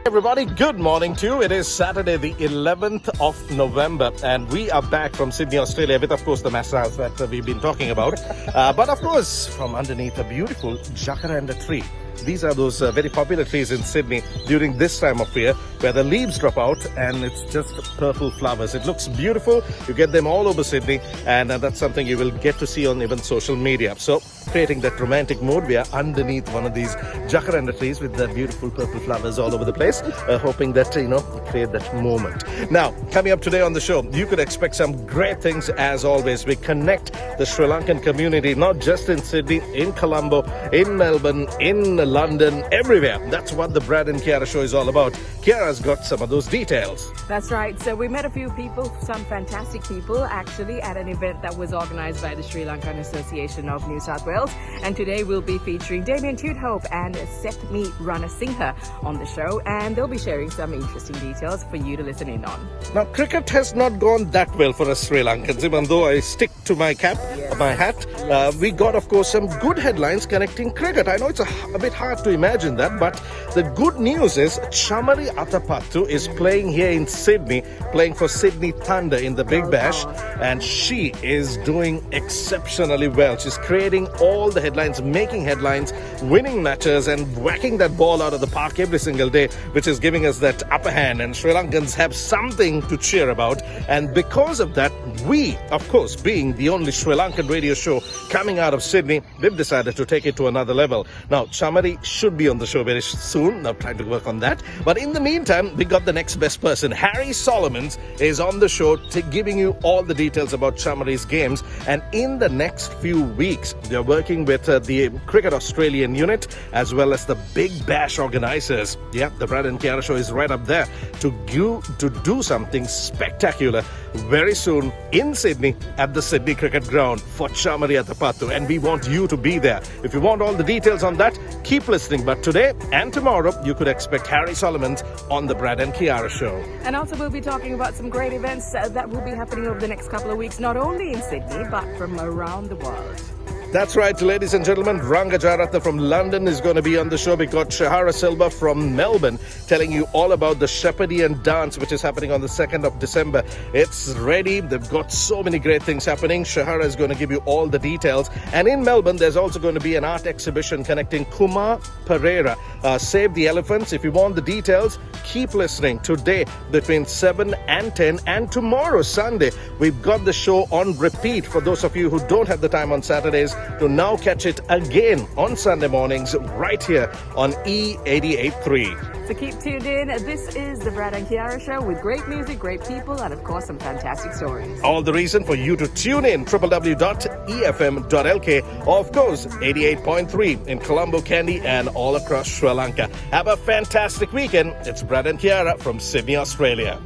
Everybody, good morning to you. It is Saturday, the 11th of November, and we are back from Sydney, Australia, with, of course, the massage that we've been talking about. But, of course, from underneath a beautiful jacaranda tree. These are those very popular trees in Sydney during this time of year where the leaves drop out and it's just purple flowers. It looks beautiful. You get them all over Sydney, and that's something you will get to see on even social media. So, creating that romantic mood, we are underneath one of these jacaranda trees with the beautiful purple flowers all over the place, hoping that, create that moment. Now, coming up today on the show, you could expect some great things as always. We connect the Sri Lankan community, not just in Sydney, in Colombo, in Melbourne, in London, everywhere. That's what the Brad and Kiara show is all about. Kiara's got some of those details. That's right. So we met a few people, some fantastic people, actually, at an event that was organised by the Sri Lankan Association of New South Wales. And today we'll be featuring Damien Tudhope and Setmi Ranasinghe on the show, and they'll be sharing some interesting details for you to listen in on. Now, cricket has not gone that well for us Sri Lankans, even though I stick to my cap, my hat. We got, of course, some good headlines connecting cricket. I know it's a bit hard to imagine that, but the good news is Chamari Atapattu is playing here in Sydney, playing for Sydney Thunder in the Big Bash, and she is doing exceptionally well. She's creating all the headlines, making headlines, winning matches, and whacking that ball out of the park every single day, which is giving us that upper hand, and Sri Lankans have something to cheer about. And because of that, we, of course, being the only Sri Lankan radio show coming out of Sydney, we've decided to take it to another level. Now, Chamari should be on the show very soon. I'm trying to work on that. But in the meantime, we got the next best person. Harry Solomons is on the show giving you all the details about Chamari's games. And in the next few weeks, they're working with the Cricket Australian unit as well as the Big Bash organisers. Yeah, the Brad and Kiara show is right up there to do something spectacular very soon in Sydney at the Sydney Cricket Ground for Chamari Atapattu. And we want you to be there. If you want all the details on that, keep listening. But today and tomorrow, you could expect Harry Solomons on the Brad and Kiara show. And also we'll be talking about some great events that will be happening over the next couple of weeks, not only in Sydney, but from around the world. That's right, ladies and gentlemen. Ranga Jaratha from London is going to be on the show. We got Shahara Silva from Melbourne telling you all about the Shepherdian dance, which is happening on the 2nd of December. It's ready. They've got so many great things happening. Shahara is going to give you all the details. And in Melbourne, there's also going to be an art exhibition connecting Kumar Pereira, Save the Elephants. If you want the details, keep listening. Today, between 7 and 10, and tomorrow, Sunday, we've got the show on repeat for those of you who don't have the time on Saturdays to now catch it again on Sunday mornings right here on E88.3. So keep tuned in. This is the Brad and Kiara show with great music, great people, and of course some fantastic stories. All the reason for you to tune in, www.efm.lk, or of course 88.3 in Colombo, Kandy, and all across Sri Lanka. Have a fantastic weekend. It's Brad and Kiara from Sydney, Australia.